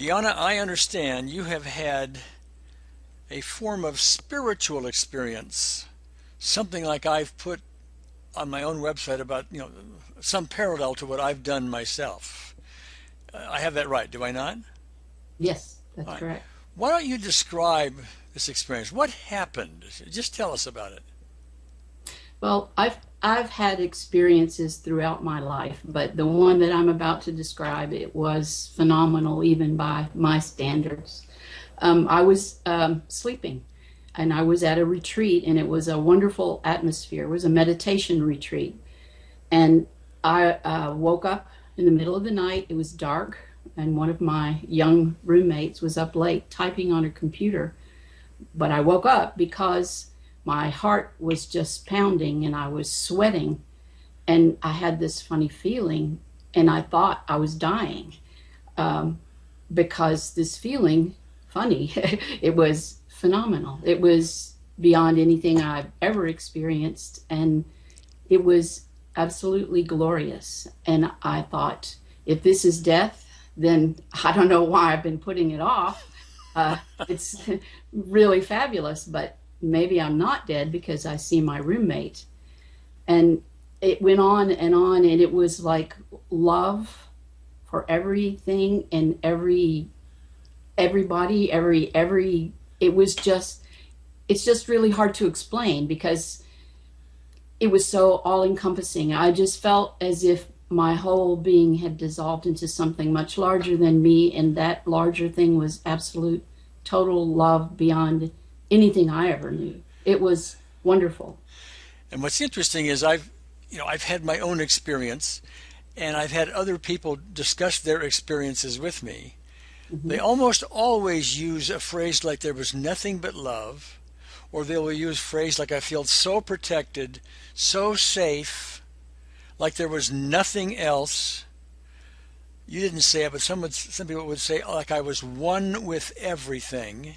Gianna, I understand you have had a form of spiritual experience, something like I've put on my own website about, some parallel to what I've done myself. I have that right, do I not? Yes, All that's right. correct. Why don't you describe this experience? What happened? Just tell us about it. Well, I've had experiences throughout my life, but the one that I'm about to describe, it was phenomenal even by my standards. I was sleeping, and I was at a retreat, and it was a wonderful atmosphere. It was a meditation retreat, and I woke up in the middle of the night. It was dark, and one of my young roommates was up late typing on her computer. But I woke up because my heart was just pounding and I was sweating, and I had this funny feeling, and I thought I was dying, um, because this feeling, funny, it was phenomenal. It was beyond anything I've ever experienced, and it was absolutely glorious. And I thought, if this is death, then I don't know why I've been putting it off. Uh, it's really fabulous, but maybe I'm not dead because I see my roommate. And it went on, and it was like love for everything and everybody, every. It was just, it's just really hard to explain because it was so all encompassing. I just felt as if my whole being had dissolved into something much larger than me, and that larger thing was absolute, total love beyond anything I ever knew. It was wonderful. And what's interesting is I've had my own experience, and I've had other people discuss their experiences with me. They Hmm. almost always use a phrase like there was nothing but love, or they will use a phrase like I feel so protected, so safe, like there was nothing else. You didn't say it, but some people would say like I was one with everything.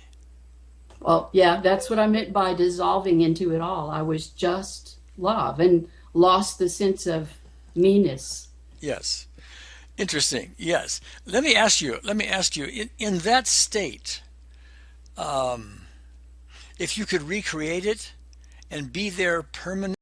Well, yeah, that's what I meant by dissolving into it all. I was just love and lost the sense of meanness. Yes. Interesting. Yes. Let me ask you, in that state, if you could recreate it and be there permanently,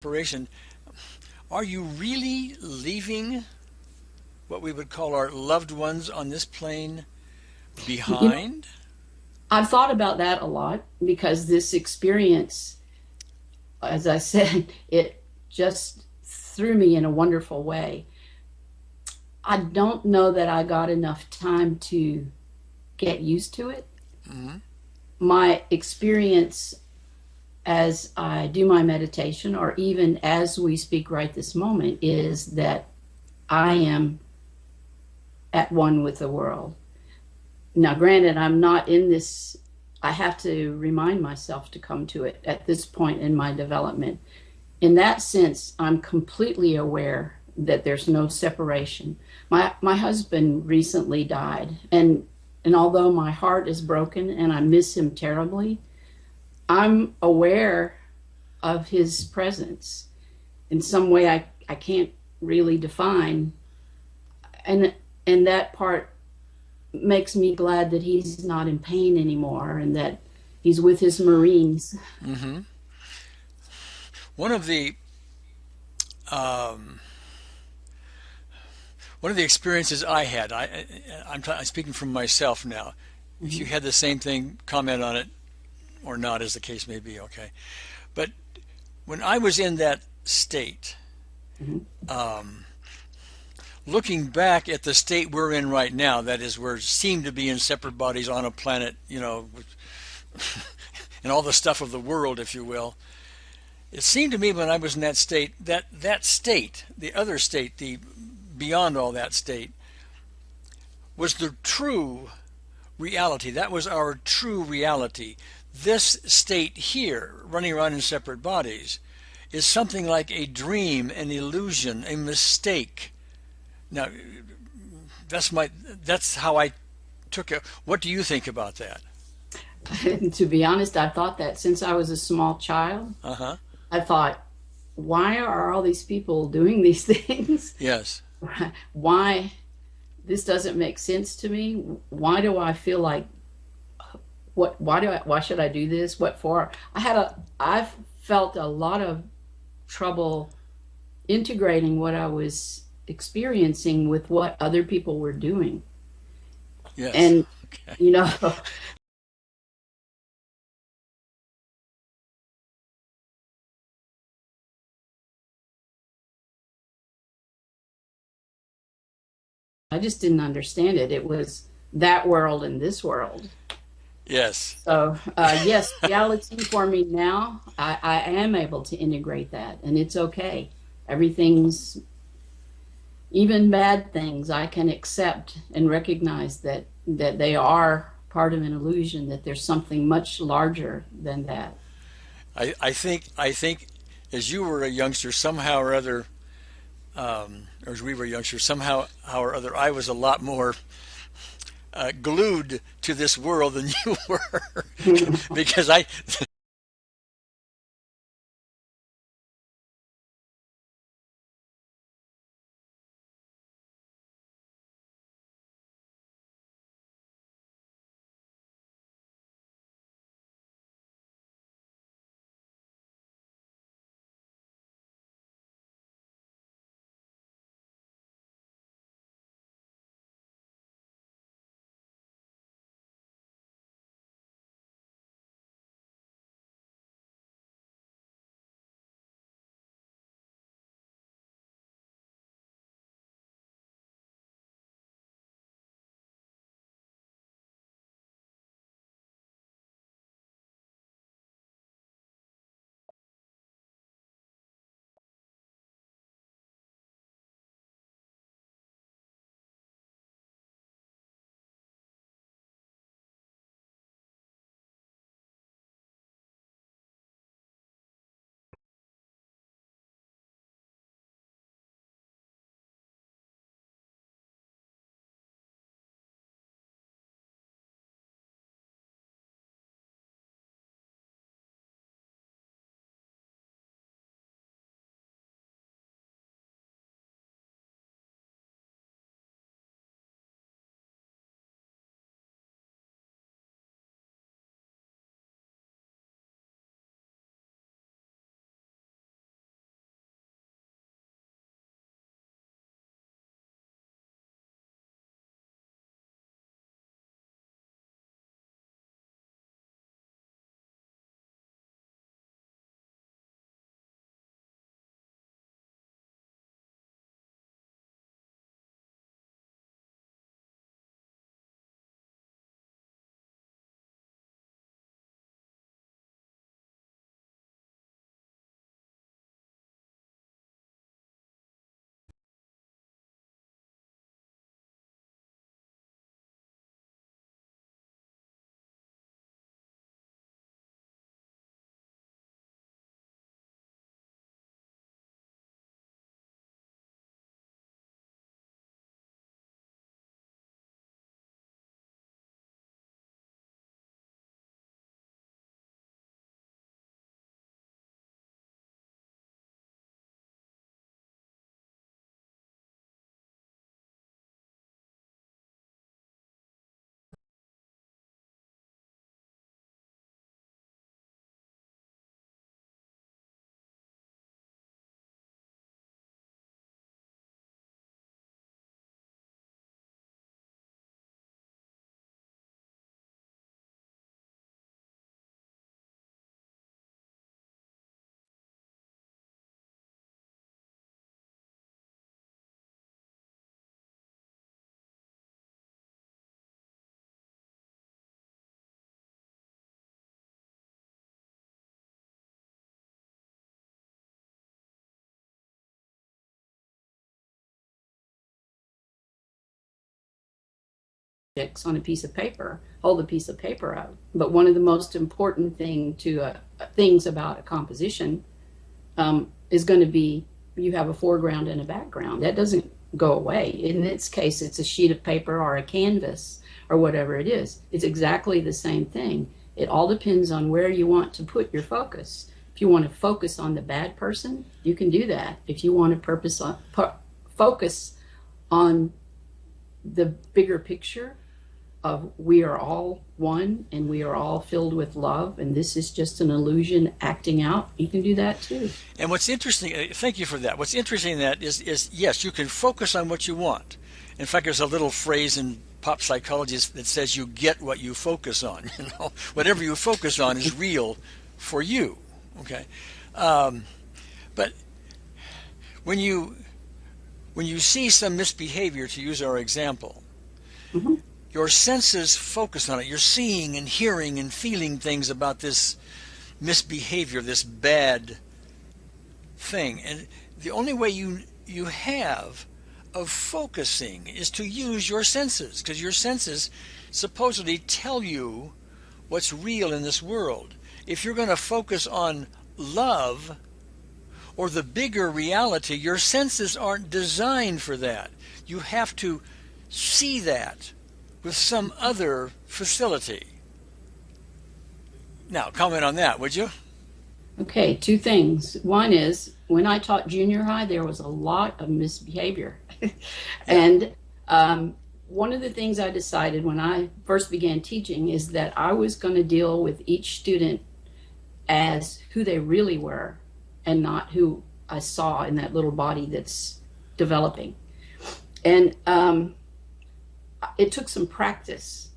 separation, are you really leaving what we would call our loved ones on this plane You know, behind? I've thought about that a lot because this experience, as I said, it just threw me in a wonderful way. I don't know that I got enough time to get used to it. Mm-hmm. My experience as I do my meditation, or even as we speak right this moment, is that I am at one with the world. Now, granted, I'm not in this, I have to remind myself to come to it at this point in my development. In that sense, I'm completely aware that there's no separation. My husband recently died, and although my heart is broken and I miss him terribly, I'm aware of his presence in some way I can't really define. And that part makes me glad that he's not in pain anymore and that he's with his Marines. Mm-hmm. One of the um, one of the experiences I had, I'm speaking from myself now. If you Mhm. had the same thing, comment on it or not, as the case may be. Okay, but when I was in that state, Mhm. um, looking back at the state we're in right now, that is, we seem to be in separate bodies on a planet, and all the stuff of the world, if you will. It seemed to me when I was in that state, that state, the other state, the beyond all that state, was the true reality. That was our true reality. This state here, running around in separate bodies, is something like a dream, an illusion, a mistake. Now, that's how I took it. What do you think about that? To be honest, I've thought that since I was a small child. Uh-huh. I thought, why are all these people doing these things? Yes. Why this doesn't make sense to me? Why do I feel like why should I do this? What for? I've felt a lot of trouble integrating what I was experiencing with what other people were doing. Yes. And Okay. you know, I just didn't understand it. It was that world and this world. Yes. So, yes, reality for me now, I am able to integrate that, and it's okay. Everything's, even bad things, I can accept and recognize that they are part of an illusion, that there's something much larger than that. I think as you were a youngster, somehow or other, or as we were youngsters, somehow or other, I was a lot more glued to this world than you were, because I objects on a piece of paper, hold a piece of paper up. But one of the most important things about a composition is going to be you have a foreground and a background. That doesn't go away. In this case, it's a sheet of paper or a canvas or whatever it is. It's exactly the same thing. It all depends on where you want to put your focus. If you want to focus on the bad person, you can do that. If you want to focus on the bigger picture of we are all one and we are all filled with love and this is just an illusion acting out, you can do that too. And what's interesting, thank you for that. What's interesting in that is yes, you can focus on what you want. In fact, there's a little phrase in pop psychology that says you get what you focus on. You know, whatever you focus on is real for you. Okay, but when you see some misbehavior, to use our example, Mm-hmm. your senses focus on it. You're seeing and hearing and feeling things about this misbehavior, this bad thing, and the only way you have of focusing is to use your senses, because your senses supposedly tell you what's real in this world. If you're going to focus on love or the bigger reality, your senses aren't designed for that. You have to see that with some other facility. Now, comment on that, would you? Okay, two things. One is, when I taught junior high, there was a lot of misbehavior. And one of the things I decided when I first began teaching is that I was going to deal with each student as who they really were and not who I saw in that little body that's developing. And it took some practice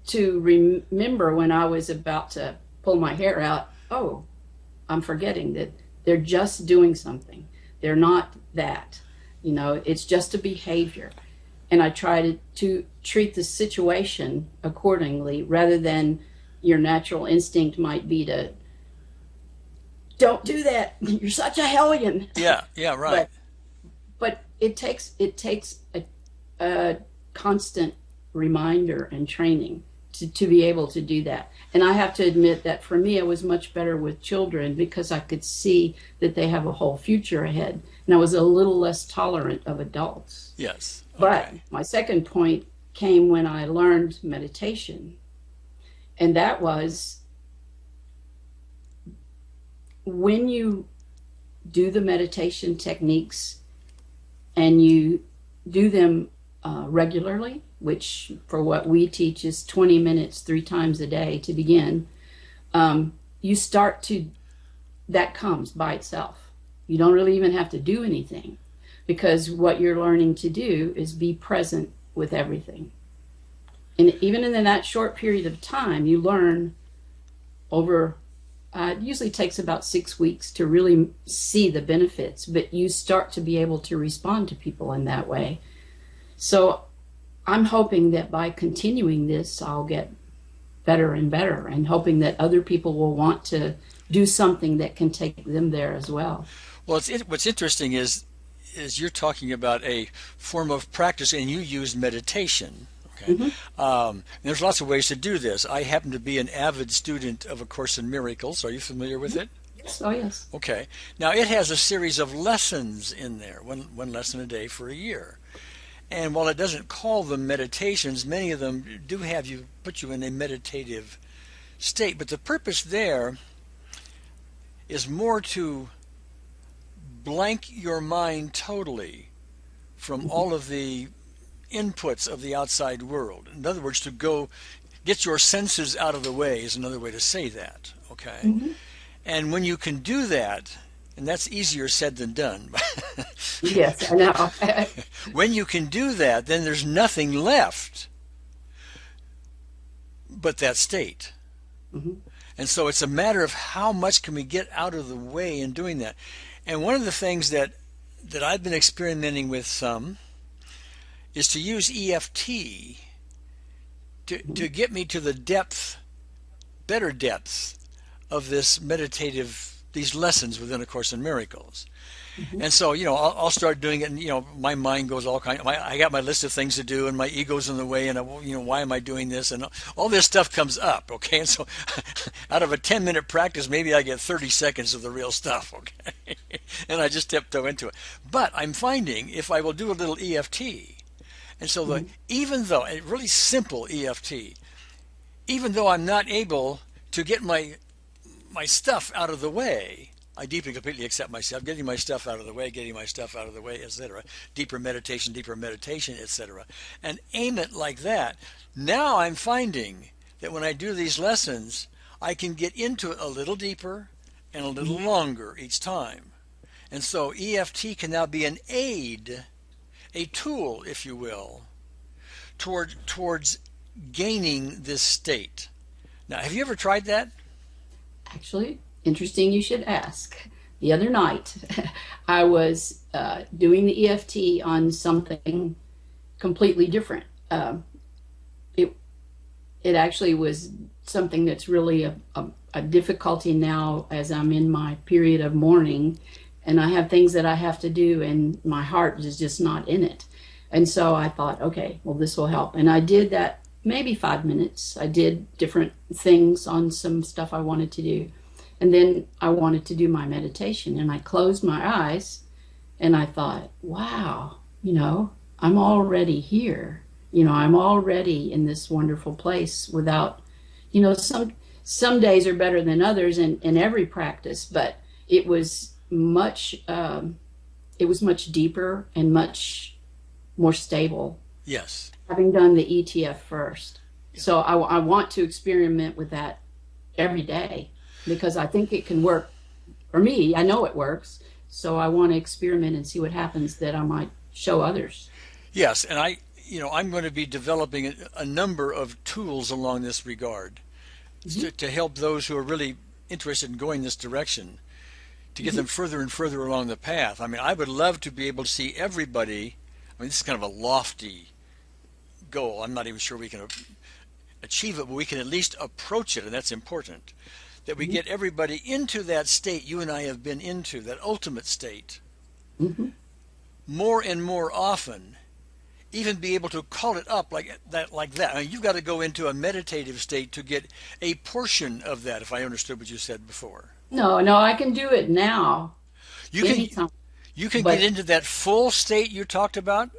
to remember when I was about to pull my hair out, oh, I'm forgetting that they're just doing something. They're not that. You know, it's just a behavior. And I try to treat the situation accordingly rather than your natural instinct might be to, don't do that. You're such a hellion. Yeah, right. But it takes a constant reminder and training to be able to do that. And I have to admit that for me, I was much better with children because I could see that they have a whole future ahead. And I was a little less tolerant of adults. Yes. Okay. But my second point came when I learned meditation. And that was when you do the meditation techniques and you do them regularly, which for what we teach is 20 minutes 3 times a day to begin, you start to, that comes by itself. You don't really even have to do anything, because what you're learning to do is be present with everything. And even in that short period of time, you learn over, it usually takes about 6 weeks to really see the benefits, but you start to be able to respond to people in that way. So I'm hoping that by continuing this, I'll get better and better, and hoping that other people will want to do something that can take them there as well. Well, what's interesting is you're talking about a form of practice, and you use meditation. Okay. Mm-hmm. There's lots of ways to do this. I happen to be an avid student of A Course in Miracles. Are you familiar with it? Yes. Oh, yes. Okay. Now, it has a series of lessons in there, one lesson a day for a year. And while it doesn't call them meditations, many of them do have you put you in a meditative state. But the purpose there is more to blank your mind totally from all of the inputs of the outside world. In other words, to go get your senses out of the way is another way to say that. Okay. Mm-hmm. And when you can do that, and that's easier said than done. Yes, I know. When you can do that, then there's nothing left but that state. Mm-hmm. And so it's a matter of how much can we get out of the way in doing that. And one of the things that I've been experimenting with some is to use EFT to get me to the better depth of this meditative, these lessons within A Course in Miracles. Mhm. And so, I'll start doing it, and my mind goes all kind. I got my list of things to do, and my ego's in the way, and why am I doing this? And all this stuff comes up, okay. And so, out of a 10-minute practice, maybe I get 30 seconds of the real stuff, okay, and I just tiptoe into it. But I'm finding if I will do a little EFT, and so Mhm. even though a really simple EFT, even though I'm not able to get my stuff out of the way, I deeply, completely accept myself, getting my stuff out of the way, etc. Deeper meditation, etc. And aim it like that. Now I'm finding that when I do these lessons, I can get into it a little deeper and a little Mhm. longer each time. And so EFT can now be an aid, a tool, if you will, towards gaining this state. Now, have you ever tried that? Actually, interesting you should ask. The other night, I was doing the EFT on something completely different. It it actually was something that's really a difficulty now as I'm in my period of mourning, and I have things that I have to do, and my heart is just not in it. And so I thought, okay, well, this will help. And I did that maybe 5 minutes. I did different things on some stuff I wanted to do. And then I wanted to do my meditation, and I closed my eyes and I thought, wow, I'm already here. I'm already in this wonderful place without, some days are better than others in every practice, but it was much, it was much deeper and much more stable Yes. having done the ETF first. Yeah. So I want to experiment with that every day because I think it can work for me. I know it works. So I want to experiment and see what happens that I might show others. Yes, and I'm going to be developing a number of tools along this regard Hmm. to help those who are really interested in going this direction to get Hmm. them further and further along the path. I mean, I would love to be able to see everybody. I mean, this is kind of a lofty goal. I'm not even sure we can achieve it, but we can at least approach it, and that's important. That we Hmm. get everybody into that state you and I have been into, that ultimate state, Hmm. more and more often, even be able to call it up like that. I mean, you've got to go into a meditative state to get a portion of that, if I understood what you said before. No, no, I can do it now, You can anytime. you can get But into that full state you talked about.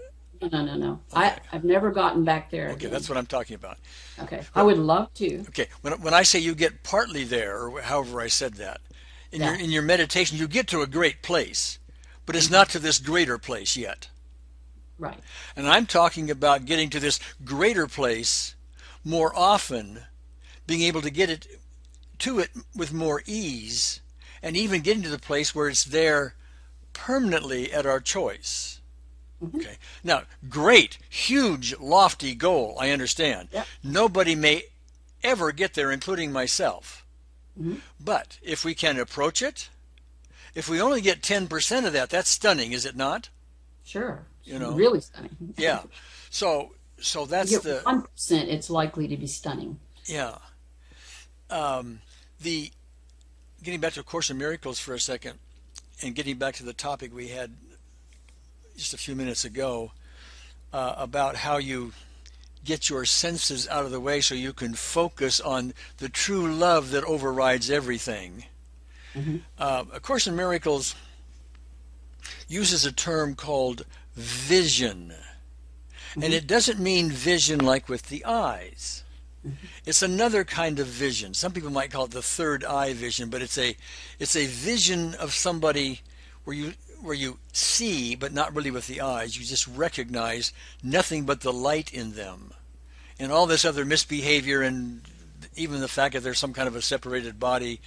no, no, no, no. Okay. I've never gotten back there Okay, that's again. what I'm talking about. Okay. I But would love to. okay, when I say you get partly there, or however I said that, Yeah. in your meditation, you get to a great place, but it's Hmm. not to this greater place yet. Right. And I'm talking about getting to this greater place more often, being able to get it to it with more ease, and even getting to the place where it's there permanently at our choice. Hmm. Okay. Now, great, huge, lofty goal, I understand. Yeah. Nobody may ever get there, including myself. Hmm. But if we can approach it, if we only get 10% of that, that's stunning, is it not? Sure. You know? Really stunning. Yeah. So You that's get the 1%, it's likely to be stunning. yeah. The getting back to A Course in Miracles for a second, and getting back to the topic we had just a few minutes ago about how you get your senses out of the way so you can focus on the true love that overrides everything. Hmm. A Course in Miracles uses a term called vision, and Hmm. it doesn't mean vision like with the eyes. Hmm. It's another kind of vision. Some people might call it the third eye vision, but it's a vision of somebody where you see, but not really with the eyes. You just recognize nothing but the light in them, and all this other misbehavior, and even the fact that there's some kind of a separated body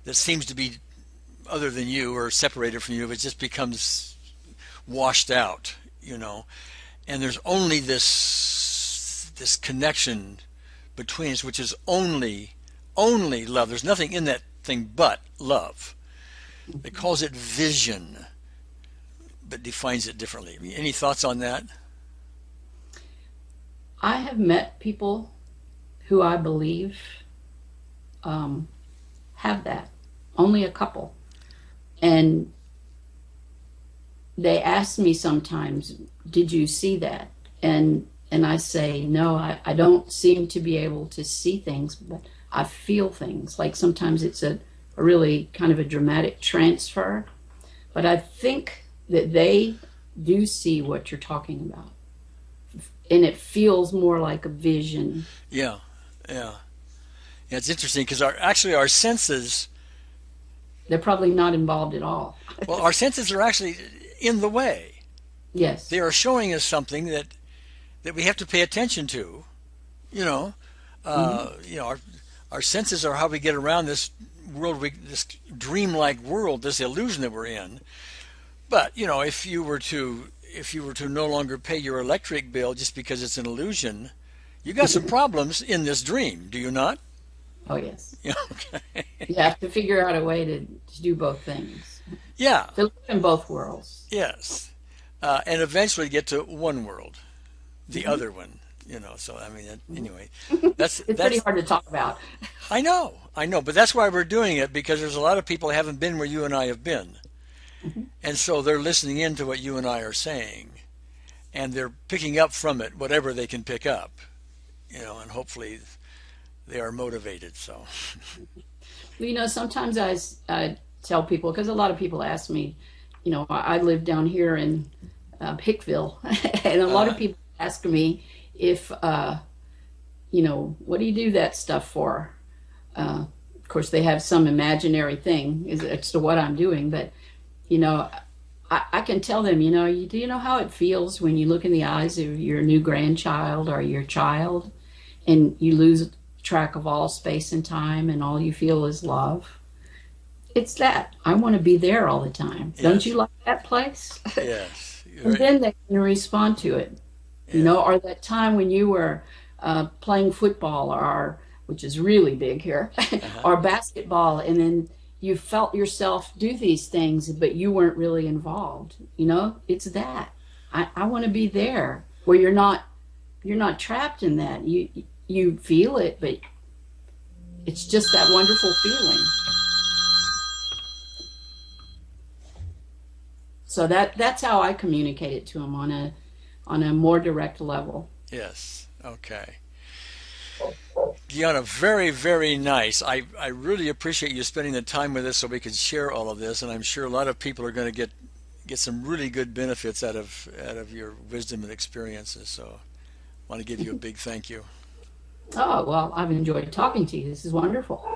that seems to be other than you or separated from you. It just becomes washed out. And there's only this connection between us, which is only love. There's nothing in that thing but love. It calls it vision, but defines it differently. I mean, any thoughts on that? I have met people who I believe have that. Only a couple. And they ask me sometimes, did you see that? And I say, no, I don't seem to be able to see things, but I feel things. Like sometimes it's a really kind of a dramatic transfer. But I think that they do see what you're talking about. And it feels more like a vision. Yeah, yeah. Yeah, it's interesting because our senses, They're probably not involved at all. well, our senses are actually in the way. Yes. They are showing us something that we have to pay attention to. You know, our senses are how we get around this world, this dreamlike world, this illusion that we're in. But if you were to no longer pay your electric bill just because it's an illusion, you got some problems in this dream, do you not? Oh, yes. Yeah, okay. You have to figure out a way to do both things. Yeah. To live in both worlds. Yes. And eventually get to one world, the other one. So I mean, anyway, that's pretty hard to talk about. I know, but that's why we're doing it, because there's a lot of people who haven't been where you and I have been, and so they're listening in to what you and I are saying, and they're picking up from it whatever they can pick up, and hopefully they are motivated. So, well, sometimes I tell people, because a lot of people ask me, I live down here in Hickville, and a lot of people ask me if, what do you do that stuff for? Of course, they have some imaginary thing as to what I'm doing, but, I can tell them, do you know how it feels when you look in the eyes of your new grandchild or your child and you lose track of all space and time and all you feel is love? It's that. I want to be there all the time. Yes. Don't you like that place? Yes. And then they can respond to it. Yeah. Or that time when you were playing football, or which is really big here, or basketball, and then you felt yourself do these things, but you weren't really involved. It's that. I want to be there where you're not trapped in that. You feel it, but it's just that wonderful feeling. So that's how I communicate it to them on a more direct level. Yes. Okay. Gianna, very, very nice. I really appreciate you spending the time with us so we could share all of this, and I'm sure a lot of people are going to get some really good benefits out of your wisdom and experiences. So I want to give you a big thank you. Oh, well, I've enjoyed talking to you. This is wonderful.